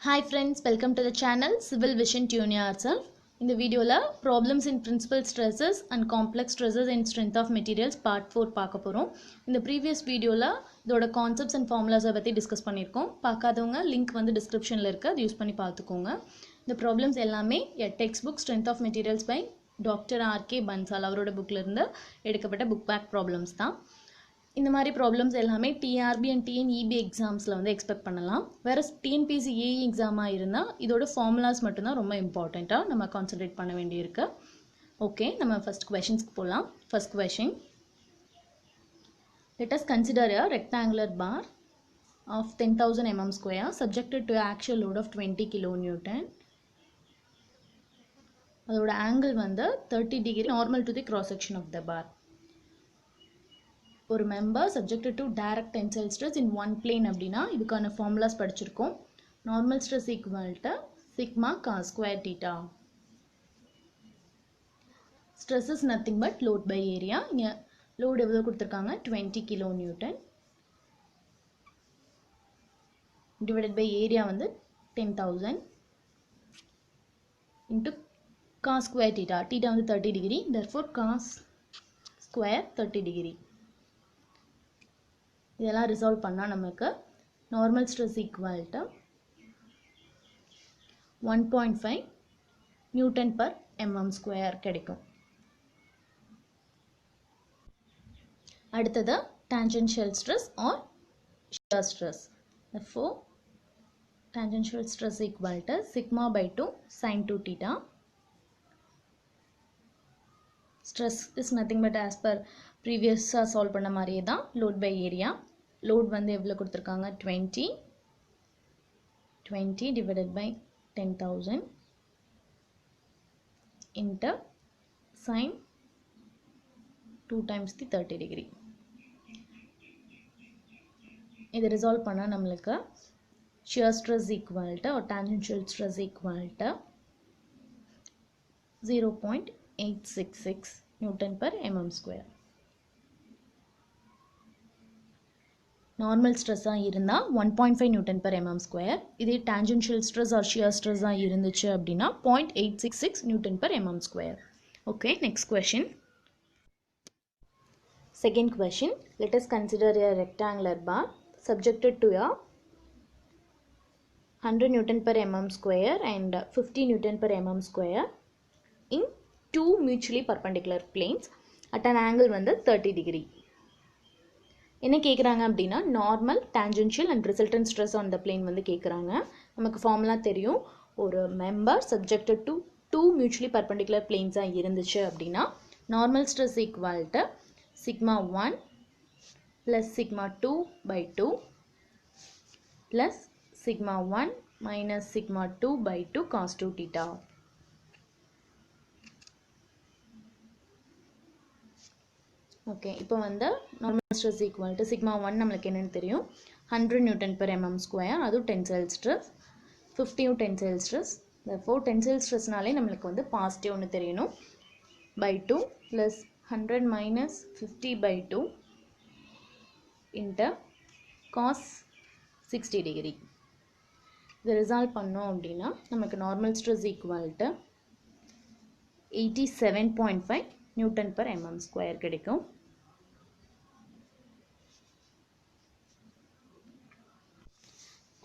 Hi friends, welcome to the channel Civil Vision Tune Yourself. In the video la problems in principal stresses and complex stresses in strength of materials part 4 பார்க்க போறோம். இந்த previous video la இதோட concepts and formulas பத்தி discuss பண்ணிருக்கோம். பார்க்காதவங்க link வந்து டிஸ்கிரிப்ஷன்ல இருக்கு, அது யூஸ் பண்ணி பார்த்துக்கோங்க. இந்த problems எல்லாமே a textbook strength of materials by doctor R K Bansal அவரோட புக்ல இருந்து எடுக்கப்பட்ட புக் பேக் ப்ராப்ளம்ஸ் தான். இந்த மாதிரி ப்ராப்ளம்ஸ் எல்லாமே டிஆர்பி அண்ட் டிஎன்இபி எக்ஸாம்ஸில் வந்து எக்ஸ்பெக்ட் பண்ணலாம். வேறு டிஎன்பிசி ஏஇ எக்ஸாமாக இருந்தால் இதோட ஃபார்முலாஸ் மட்டும்தான் ரொம்ப இம்பார்ட்டண்ட்டாக நம்ம கான்சன்ட்ரேட் பண்ண வேண்டியிருக்கு. ஓகே, நம்ம ஃபர்ஸ்ட் கொஷின்ஸ்க்கு போகலாம். First question, let us consider a rectangular bar of 10,000 mm square subjected to actual load of 20 kilonewton. அதோட ஆங்கிள் வந்து 30 degree normal to the cross section of the bar. ஒரு member subjected to direct tensile stress in one plane அப்படின்னா இதுக்கான formulas படிச்சிருக்கோம். Normal stress equal to sigma cos square theta. Stress is nothing but load by area. இங்கே load எவ்வளோ கொடுத்துருக்காங்க, 20 kilo newton divided by area வந்து 10,000 into cos square theta. Theta வந்து 30 degree, therefore cos square 30 degree. இதெல்லாம் resolve பண்ணால் நமக்கு normal stress equal to 1.5 newton per mm square கிடைக்கும். அடுத்தது tangential stress or shear stress. therefore tangential stress equal to sigma by 2 sin 2 theta. Stress is nothing but as per ப்ரீவியஸாக solve பண்ண மாதிரியே தான், load by area. Load வந்து எவ்வளோ கொடுத்துருக்காங்க, 20 divided by 10,000 into sine 2 times the 30 degree. இது resolve பண்ணால் நம்மளுக்கு ஷியர் ஸ்ட்ரெஸ் ஈக்குவல் டு ஒரு tangential stress equal to 0.866 newton per mm square. Normal ஸ்ட்ரெஸ்ஸாக இருந்தால் 1.5 நியூட்டன் பர் mm ஸ்கொயர். இதே டான்ஜென்ஷியல் ஸ்ட்ரெஸ் ஆர் ஷியர் ஸ்ட்ரெஸ்ஸாக இருந்துச்சு அப்படின்னா 0.866 newton per mm square. Okay, next question. Second question, let us consider a rectangular bar subjected to a 100 Newton per mm square and 50 Newton per mm square in two mutually perpendicular planes at an angle வந்து 30 degree. என்ன கேட்குறாங்க அப்படின்னா normal tangential and resultant stress on the plane வந்து கேட்குறாங்க. நமக்கு formula தெரியும். ஒரு member subjected to 2 mutually perpendicular பிளேன்ஸாக இருந்துச்சு அப்படின்னா normal stress equal to sigma 1 plus sigma 2 by 2 plus sigma 1 minus sigma 2 by 2 cos 2 theta. Okay, இப்போ வந்து normal stress equal to sigma 1 நம்மளுக்கு என்னென்னு தெரியும், 100 நியூட்டன் பெர் mm ஸ்கொயர், அதுவும் tensile stress, 50 tensile stress. therefore tensile ஸ்ட்ரெஸ்னாலே நம்மளுக்கு வந்து positive ஒன்று தெரியணும். By 2 plus 100 minus 50 by 2 into cos 60 degree. இதை ரிசால்வ் பண்ணோம் அப்படின்னா நமக்கு normal stress equal to 87.5 newton per mm square கிடைக்கும்.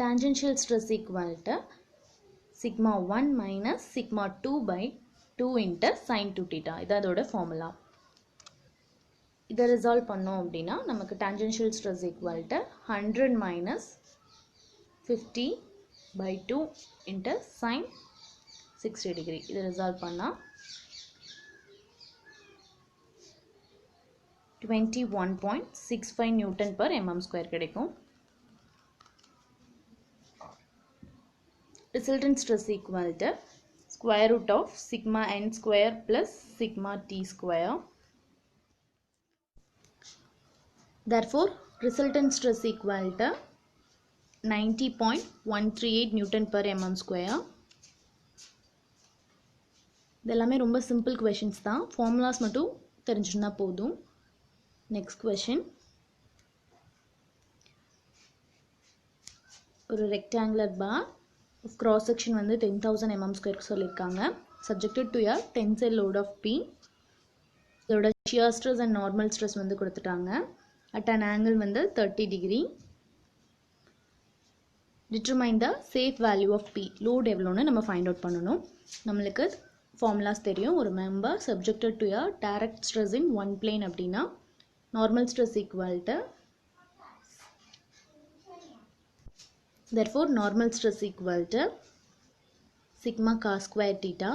Tangential stress equal to sigma 1 minus sigma 2 by 2 into sine 2 theta. இது அதோட ஃபார்முலா. இதை ரிசால்வ் பண்ணோம் அப்படின்னா நமக்கு tangential stress equal to 100 minus 50 by 2 into sign 60 degree. இதை ரிசால்வ் பண்ணால் 21.65 newton per mm square கிடைக்கும். Resultant stress equal to square root of sigma n square plus sigma t square. therefore resultant stress equal to 90.138 newton per mm square. இதெல்லாமே ரொம்ப simple questions தான், formulas மட்டும் தெரிஞ்சுருந்தா போதும். Next question, ஒரு rectangular bar cross section வந்து 10,000 mm square சொல்லிருக்காங்க. subjected to a tensile load of P. இதோட shear stress and normal stress வந்து கொடுத்துட்டாங்க. at an angle வந்து 30 degree. determine the safe value of P. load எவ்வளோன்னு நம்ம find out பண்ணணும். நம்மளுக்கு formulas தெரியும். ஒரு member subjected to a direct stress in one plane அப்படின்னா normal stress equal to therefore normal stress equal to sigma cos square theta.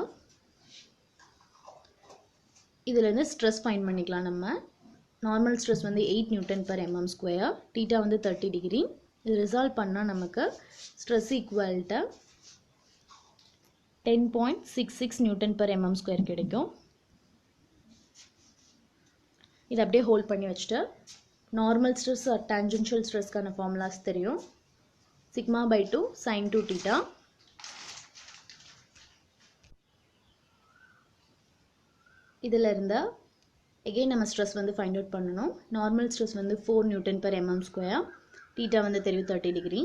இதில் இருந்து stress find பண்ணிக்கலாம் நம்ம. normal stress வந்து 8 Newton per mm square, theta வந்து 30 degree. இது resolve பண்ணா நமக்கு stress equal to 10.66 Newton per mm square கிடைக்கும். இது அப்படியே hold பண்ணி வச்சுட்டு normal stress or tangential stress கான formulas தெரியும். sigma by 2 sin 2 theta. இதில் இருந்த again நம்ம stress வந்து find out பண்ணணும். normal stress வந்து 4 Newton per mm square, theta வந்து தெரியும் 30 degree.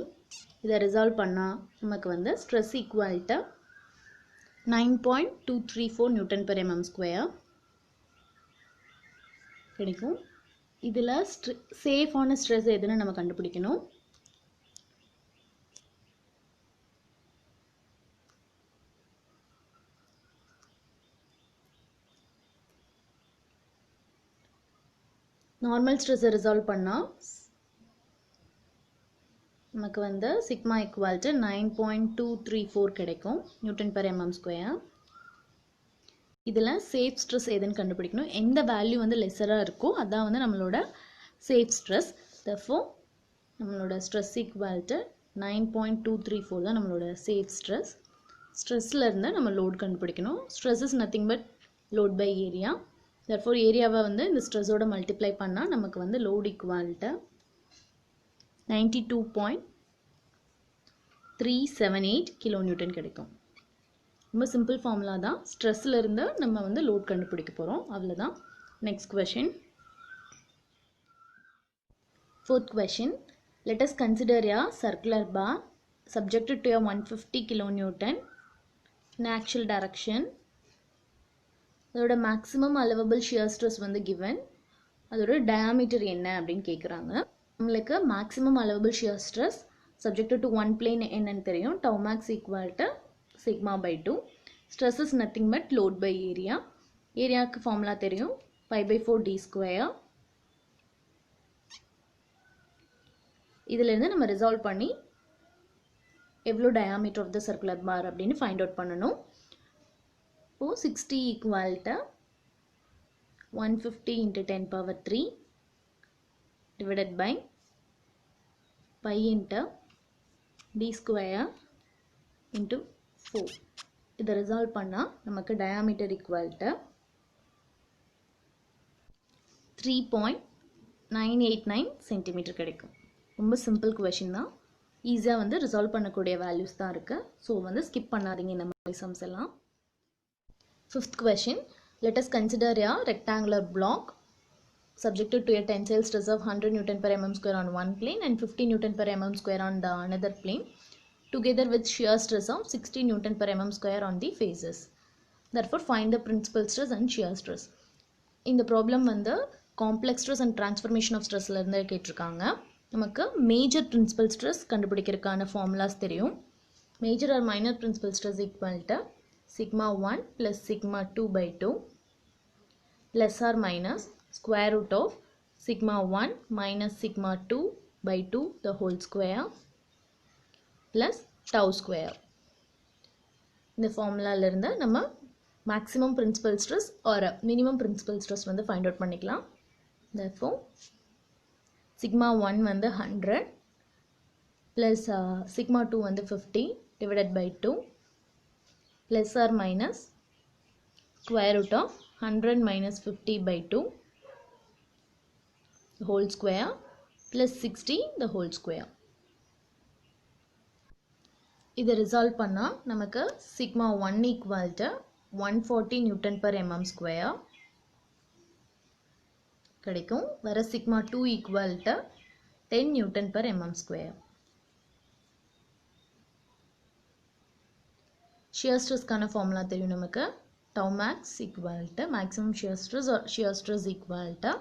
இதை resolve பண்ணா நமக்கு வந்து stress equal to 9.234 Newton per mm square கிடைக்கும். இதில் சேஃபான ஸ்ட்ரெஸ் எதுன்னு நம்ம கண்டுபிடிக்கணும். நார்மல் ஸ்ட்ரெஸ்ஸை ரிசால்வ் பண்ணால் நமக்கு வந்து சிக்மா ஈக்குவல் டு 9.234 கிடைக்கும் நியூட்டன் per mm ஸ்கொயர். இதில் சேஃப் ஸ்ட்ரெஸ் எதுன்னு கண்டுபிடிக்கணும். எந்த வேல்யூ வந்து லெஸராக இருக்கோ அதான் வந்து நம்மளோட சேஃப் ஸ்ட்ரெஸ். therefore நம்மளோட ஸ்ட்ரெஸ் ஈக்குவல் டு 9.234 தான் நம்மளோட சேஃப் ஸ்ட்ரெஸ். ஸ்ட்ரெஸ்ஸில் இருந்து நம்ம லோட் கண்டுபிடிக்கணும். Stress is nothing but load by area. therefore ஏரியாவை வந்து இந்த ஸ்ட்ரெஸ்ஸோட மல்டிப்ளை பண்ணால் நமக்கு வந்து லோட் ஈக்குவல் டு 92.378 kN கிடைக்கும். ரொம்ப சிம்பிள் ஃபார்முலா தான். ஸ்ட்ரெஸ்ஸில் இருந்து நம்ம வந்து லோட் கண்டுபிடிக்க போகிறோம், அவ்வளோதான். Next question. fourth question. let us consider a circular bar subjected to a 150 kN in actual direction. அதோட மேக்ஸிமம் அலவபிள் ஷியர் ஸ்ட்ரெஸ் வந்து கிவன். அதோட டயாமீட்டர் என்ன அப்படின்னு கேட்குறாங்க. நம்மளுக்கு maximum allowable shear stress subjected to one plane என்னன்னு தெரியும். Tau max equal to sigma by 2. Stress is nothing but load by area. ஏரியாவுக்கு ஃபார்முலா தெரியும், π/4 d ஸ்கொயர். இதிலேருந்து நம்ம ரிசால்வ் பண்ணி எவ்வளோ diameter of the circular bar அப்படின்னு ஃபைண்ட் அவுட் பண்ணணும். இப்போ 60 equal to 150 into 10 power 3 divided by pi into d square into 4. இதை resolve பண்ணா நமக்கு diameter equal to 3.989 cm கிடைக்கும். ரொம்ப சிம்பிள் question தான். ஈஸியாக வந்து ரிசால்வ் பண்ணக்கூடிய வேல்யூஸ் தான் இருக்குது. ஸோ வந்து ஸ்கிப் பண்ணாதீங்க இந்த மாதிரி சம்ஸ் எல்லாம். Fifth question. let us consider a rectangular block subjected to a tensile stress of 100 Newton per mm square on one plane and 50 Newton per mm square on the another plane, together with shear stress of 60 Newton per mm square on the faces. therefore find the principal stress and shear stress. இந்த problem வந்து complex stress and transformation of ஸ்ட்ரெஸ்ல இருந்து கேட்டிருக்காங்க. நமக்கு major principal stress கண்டுபிடிக்கிறதுக்கான formulas தெரியும். Major or minor principal stress equal to sigma 1 plus sigma 2 by 2 plus or minus square root of sigma 1 minus sigma 2 by 2 the whole square plus tau square. இந்த ஃபார்முலால இருந்து நம்ம maximum principal stress or minimum principal stress வந்து find out பண்ணிக்கலாம். therefore sigma 1 வந்து 100 plus sigma 2 வந்து 50 divided by 2 plus or minus square root of 100 minus 50 by 2 the whole square plus 60 the whole square. இதை resolve பண்ணா நமக்கு sigma 1 equal to 140 Newton per mm square கிடைக்கும். வர sigma 2 equal to 10 Newton per mm square. shear stressக்கான formula தெரியும் நமக்கு. tau max equal to maximum shear stress or shear stress equal to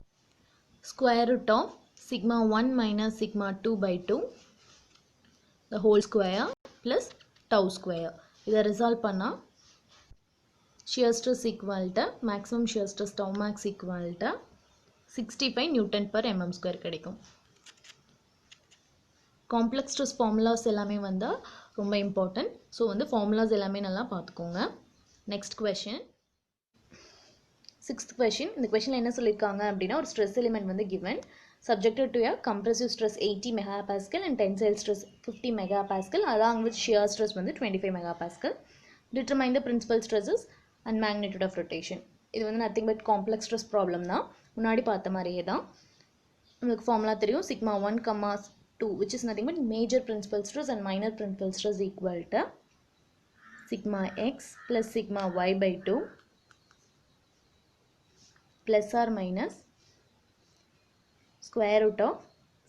square root of sigma 1 minus sigma 2 by 2 the whole square plus tau square. இதை resolve பண்ணா shear stress equal to maximum shear stress tau max equal to 65 Newton per mm square கிடைக்கும். Complex stress formulas எல்லாமே வந்து ரொம்ப important. So வந்து formulas எல்லாமே நல்லா பார்த்துக்கோங்க. Next question, 6th question. இந்த கொஷினில் என்ன சொல்லியிருக்காங்க அப்படின்னா, ஒரு ஸ்ட்ரெஸ் எலிமெண்ட் வந்து given subjected to a compressive stress 80 megapascal and tensile stress 50 megapascal along with shear stress வந்து 25 megapascal. Determine the principal stresses and magnitude of rotation. இது வந்து nothing but complex stress problem தான். முன்னாடி பார்த்த மாதிரியே தான். உங்களுக்கு ஃபார்முலா தெரியும். sigma 1, 2 which is nothing but major principal stress and minor principal stress equal to sigma x plus sigma y by 2 plus or minus square root of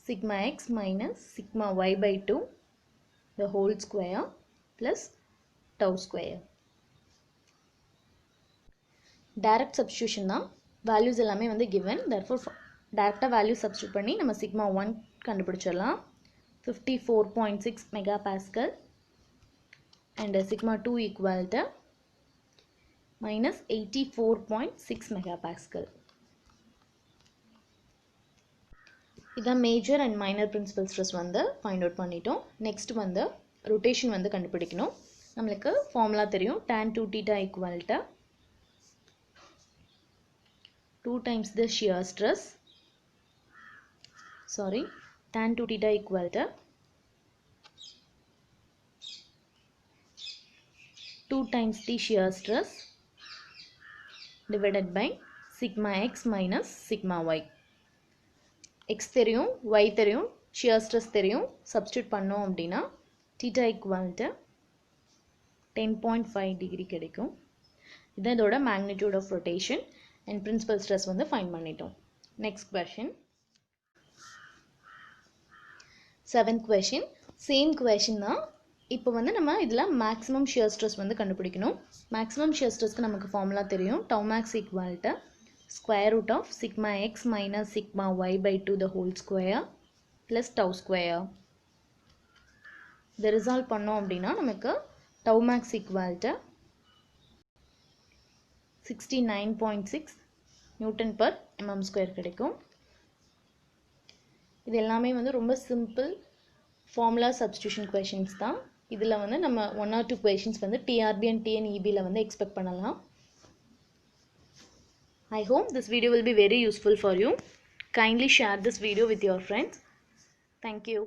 sigma x minus sigma y by 2 the whole square plus tau square. Direct substitution தான். values எல்லாமே வந்து given, therefore டைரெக்டாக value substitute பண்ணி நம்ம sigma 1 கண்டுபிடிச்சிடலாம். 54.6 megapascal and sigma 2 equal to minus 84.6 megapascal. இதான் major and minor principal stress வந்து find out பண்ணிட்டோம். நெக்ஸ்ட் வந்து ரொட்டேஷன் வந்து கண்டுபிடிக்கணும். நம்மளுக்கு ஃபார்முலா தெரியும். tan 2 theta equal to 2 times the shear stress, tan 2 theta equal to 2 times the shear stress divided by sigma x minus sigma y. x தெரியும், y தெரியும், shear stress தெரியும். substitute பண்ணோம் அப்படின்னா theta equal to 10.5 degree கிடைக்கும். இதான் இதோட magnitude of rotation and principal stress வந்து find பண்ணிட்டோம். next question, 7th question. same question தான். இப்போ வந்து நம்ம இதில் maximum shear stress வந்து கண்டுபிடிக்கணும். maximum shear stressக்கு நமக்கு ஃபார்முலா தெரியும். tau max equal to square root of sigma x minus sigma y by 2 the whole square plus tau square. இதை ரிசால்வ் பண்ணோம் அப்படின்னா நமக்கு tau max equal to 69.6 Newton per mm square கிடைக்கும். இது எல்லாமே வந்து ரொம்ப சிம்பிள் ஃபார்முலா சப்ஸ்டியூஷன் கொஷின்ஸ் தான். இதில் வந்து நம்ம 1 or 2 கொஷின்ஸ் வந்து TRB and TNEBல வந்து எக்ஸ்பெக்ட் பண்ணலாம். I hope this video will be very useful for you. Kindly share this video with your friends. Thank you.